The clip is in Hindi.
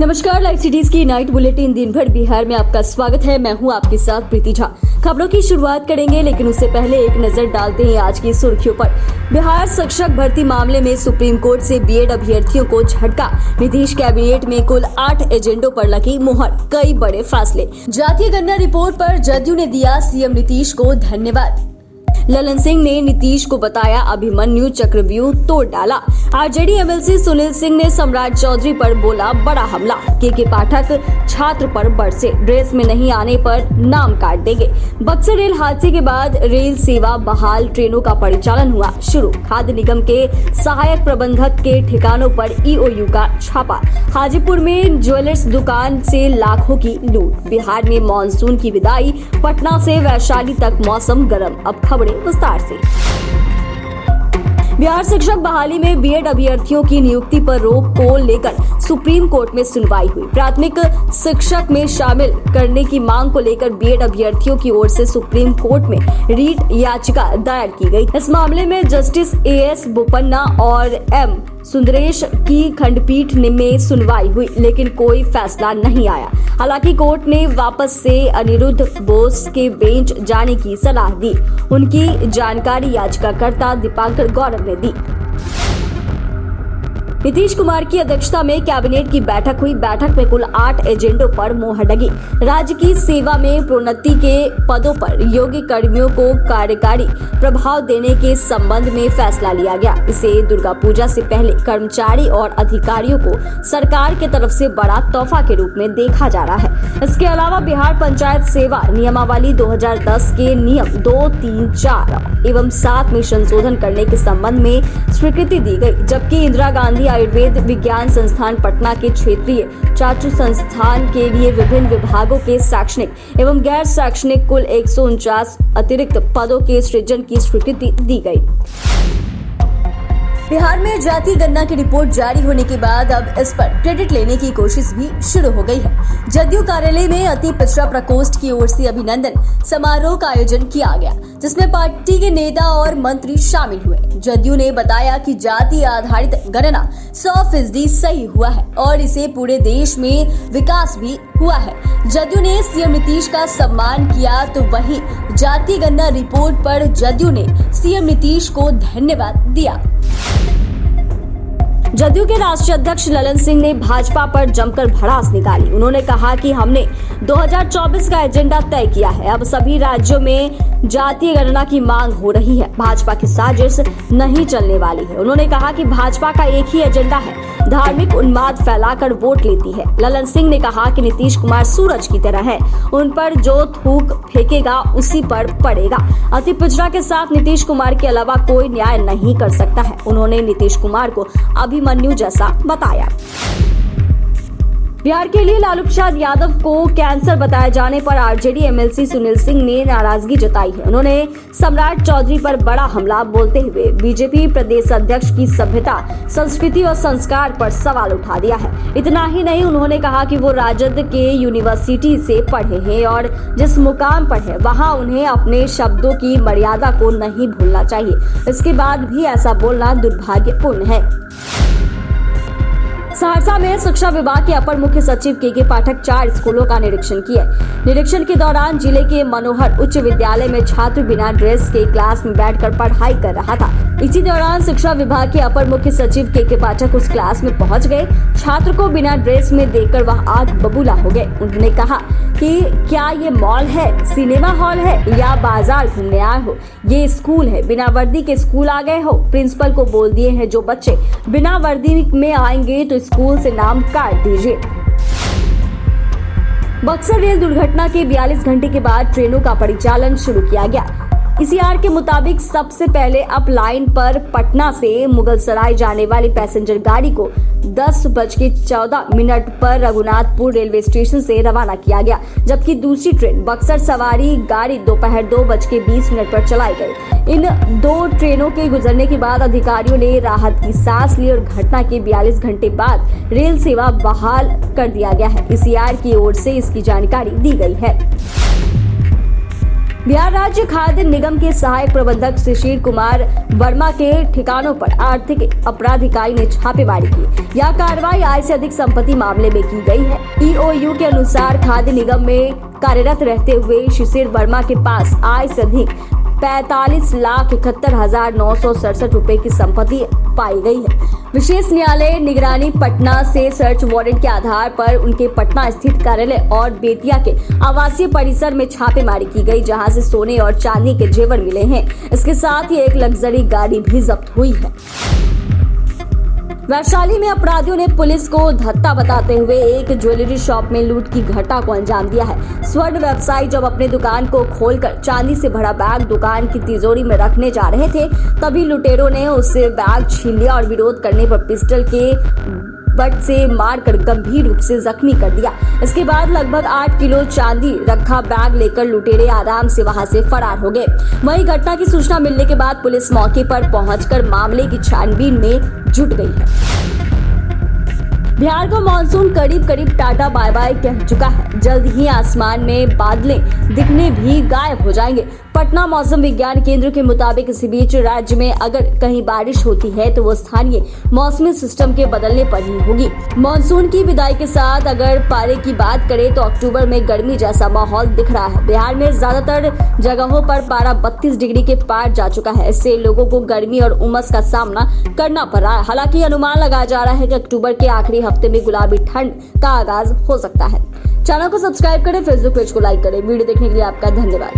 नमस्कार, लाइव सिटीज की नाइट बुलेटिन दिन भर बिहार में आपका स्वागत है। मैं हूं आपके साथ प्रीति झा। खबरों की शुरुआत करेंगे, लेकिन उससे पहले एक नजर डालते हैं आज की सुर्खियों पर। बिहार शिक्षक भर्ती मामले में सुप्रीम कोर्ट से बीएड अभ्यर्थियों को झटका। नीतीश कैबिनेट में कुल 8 एजेंडों पर लगी मुहर। कई बड़े फैसले। जातीय गणना रिपोर्ट पर जदयू ने दिया सीएम नीतीश को धन्यवाद। ललन सिंह ने नीतीश को बताया अभिमन्यु चक्रव्यूह तोड़ डाला। आरजेडी एमएलसी सुनील सिंह ने सम्राट चौधरी पर बोला बड़ा हमला। के पाठक छात्र पर बरसे, ड्रेस में नहीं आने पर नाम काट देंगे। बक्सर रेल हादसे के बाद रेल सेवा बहाल, ट्रेनों का परिचालन हुआ शुरू। खाद्य निगम के सहायक प्रबंधक के ठिकानों पर ईओयू का छापा। हाजीपुर में ज्वेलर्स दुकान से लाखों की लूट। बिहार में मानसून की विदाई, पटना से वैशाली तक मौसम गर्म। अब खबरें विस्तार से। बिहार शिक्षक बहाली में बीएड अभ्यर्थियों की नियुक्ति पर रोक को लेकर सुप्रीम कोर्ट में सुनवाई हुई। प्राथमिक शिक्षक में शामिल करने की मांग को लेकर बीएड अभ्यर्थियों की ओर से सुप्रीम कोर्ट में रीट याचिका दायर की गई। इस मामले में जस्टिस एएस बोपन्ना और एम सुंदरेश की खंडपीठ में सुनवाई हुई, लेकिन कोई फैसला नहीं आया। हालांकि कोर्ट ने वापस से अनिरुद्ध बोस के बेंच जाने की सलाह दी। उनकी जानकारी याचिकाकर्ता दीपांकर गौरव ने दी। नीतीश कुमार की अध्यक्षता में कैबिनेट की बैठक हुई। बैठक में कुल 8 एजेंडों पर मुहर लगी। राज्य की सेवा में प्रोन्नति के पदों पर योग्य कर्मियों को कार्यकारी प्रभाव देने के संबंध में फैसला लिया गया। इसे दुर्गा पूजा से पहले कर्मचारी और अधिकारियों को सरकार की तरफ से बड़ा तोहफा के रूप में देखा जा रहा है। इसके अलावा बिहार पंचायत सेवा नियमावली 2010 के नियम 2, 3, 4 एवं 7 में संशोधन करने के संबंध में स्वीकृति दी गई, जबकि इंदिरा गांधी आयुर्वेद विज्ञान संस्थान पटना के क्षेत्रीय चाचू संस्थान के लिए विभिन्न विभागों के शैक्षणिक एवं गैर शैक्षणिक कुल 149 अतिरिक्त पदों के सृजन की स्वीकृति दी गई। बिहार में जातीय गणना की रिपोर्ट जारी होने के बाद अब इस पर क्रेडिट लेने की कोशिश भी शुरू हो गई है। जदयू कार्यालय में अति पिछड़ा प्रकोष्ठ की ओर से अभिनंदन समारोह का आयोजन किया गया, जिसमें पार्टी के नेता और मंत्री शामिल हुए। जदयू ने बताया कि जाति आधारित गणना 100% सही हुआ है और इसे पूरे देश में विकास भी हुआ है। जदयू ने सीएम नीतीश का सम्मान किया, तो वहीं जातीय गणना रिपोर्ट पर जदयू ने सीएम नीतीश को धन्यवाद दिया। जदयू के राष्ट्रीय अध्यक्ष ललन सिंह ने भाजपा पर जमकर भड़ास निकाली। उन्होंने कहा कि हमने 2024 का एजेंडा तय किया है। अब सभी राज्यों में जातीय गणना की मांग हो रही है। भाजपा की साजिश नहीं चलने वाली है। उन्होंने कहा कि भाजपा का एक ही एजेंडा है, धार्मिक उन्माद फैलाकर वोट लेती है। ललन सिंह ने कहा कि नीतीश कुमार सूरज की तरह है, उन पर जो थूक फेंकेगा उसी पर पड़ेगा। अति पिछड़ा के साथ नीतीश कुमार के अलावा कोई न्याय नहीं कर सकता है। उन्होंने नीतीश कुमार को अभिमन्यु जैसा बताया। बिहार के लिए लालू प्रसाद यादव को कैंसर बताए जाने पर आरजेडी एमएलसी सुनील सिंह ने नाराजगी जताई है। उन्होंने सम्राट चौधरी पर बड़ा हमला बोलते हुए बीजेपी प्रदेश अध्यक्ष की सभ्यता, संस्कृति और संस्कार पर सवाल उठा दिया है। इतना ही नहीं, उन्होंने कहा कि वो राजद के यूनिवर्सिटी से पढ़े हैं और जिस मुकाम पर है वहां उन्हें अपने शब्दों की मर्यादा को नहीं भूलना चाहिए। इसके बाद भी ऐसा बोलना दुर्भाग्यपूर्ण है। सहरसा में शिक्षा विभाग के अपर मुख्य सचिव के पाठक 4 स्कूलों का निरीक्षण किए। निरीक्षण के दौरान जिले के मनोहर उच्च विद्यालय में छात्र बिना ड्रेस के क्लास में बैठकर पढ़ाई कर रहा था। इसी दौरान शिक्षा विभाग के अपर मुख्य सचिव के पाठक उस क्लास में पहुंच गए। छात्र को बिना ड्रेस में देखकर वह आग बबूला हो गए। उन्होंने कहा कि क्या ये मॉल है, सिनेमा हॉल है या बाजार घूमने आए हो? ये स्कूल है, बिना वर्दी के स्कूल आ गए हो। प्रिंसिपल को बोल दिए हैं जो बच्चे बिना वर्दी में आएंगे तो स्कूल से नाम काट दीजिए। बक्सर रेल दुर्घटना के 42 घंटे के बाद ट्रेनों का परिचालन शुरू किया गया। ईसीआर के मुताबिक सबसे पहले अप लाइन पर पटना से मुगलसराय जाने वाली पैसेंजर गाड़ी को 10:14 पर रघुनाथपुर रेलवे स्टेशन से रवाना किया गया, जबकि दूसरी ट्रेन बक्सर सवारी गाड़ी दोपहर 2:20 पर चलाई गई। इन 2 ट्रेनों के गुजरने के बाद अधिकारियों ने राहत की सांस ली और घटना के 42 घंटे बाद रेल सेवा बहाल कर दिया गया है। ईसीआर की ओर से इसकी जानकारी दी गई है। बिहार राज्य खाद्य निगम के सहायक प्रबंधक शिशिर कुमार वर्मा के ठिकानों पर आर्थिक अपराध इकाई ने छापेमारी की। यह कार्रवाई आय से अधिक संपत्ति मामले में की गई है। ईओयू के अनुसार खाद्य निगम में कार्यरत रहते हुए शिशिर वर्मा के पास आय से अधिक 45,71,967 रुपए की संपत्ति पाई गई है। विशेष न्यायालय निगरानी पटना से सर्च वारंट के आधार पर उनके पटना स्थित कार्यालय और बेतिया के आवासीय परिसर में छापेमारी की गई, जहां से सोने और चांदी के जेवर मिले हैं। इसके साथ ही एक लग्जरी गाड़ी भी जब्त हुई है। वैशाली में अपराधियों ने पुलिस को धत्ता बताते हुए एक ज्वेलरी शॉप में लूट की घटना को अंजाम दिया है। स्वर्ण व्यवसायी जब अपने दुकान को खोलकर चांदी से भरा बैग दुकान की तिजोरी में रखने जा रहे थे, तभी लुटेरों ने उससे बैग छीन लिया और विरोध करने पर पिस्टल के बट से मारकर गंभीर रूप से जख्मी कर दिया। इसके बाद लगभग 8 किलो चांदी रखा बैग लेकर लुटेरे आराम से वहां से फरार हो गए। वहीं घटना की सूचना मिलने के बाद पुलिस मौके पर पहुंचकर मामले की छानबीन में जुट गई है। बिहार का मानसून करीब टाटा बाय बाय कह चुका है। जल्द ही आसमान में बादलें दिखने भी गायब हो जाएंगे। पटना मौसम विज्ञान केंद्र के मुताबिक इसी बीच राज्य में अगर कहीं बारिश होती है तो वो स्थानीय मौसमी सिस्टम के बदलने पर ही होगी। मानसून की विदाई के साथ अगर पारे की बात करें तो अक्टूबर में गर्मी जैसा माहौल दिख रहा है। बिहार में ज्यादातर जगहों पर पारा 32 डिग्री के पार जा चुका है। इससे लोगों को गर्मी और उमस का सामना करना पड़ रहा है। हालांकि अनुमान लगाया जा रहा है कि अक्टूबर के आखिरी हफ्ते में गुलाबी ठंड का आगाज हो सकता है। चैनल को सब्सक्राइब करें, फेसबुक पेज को लाइक करें। वीडियो देखने के लिए आपका धन्यवाद।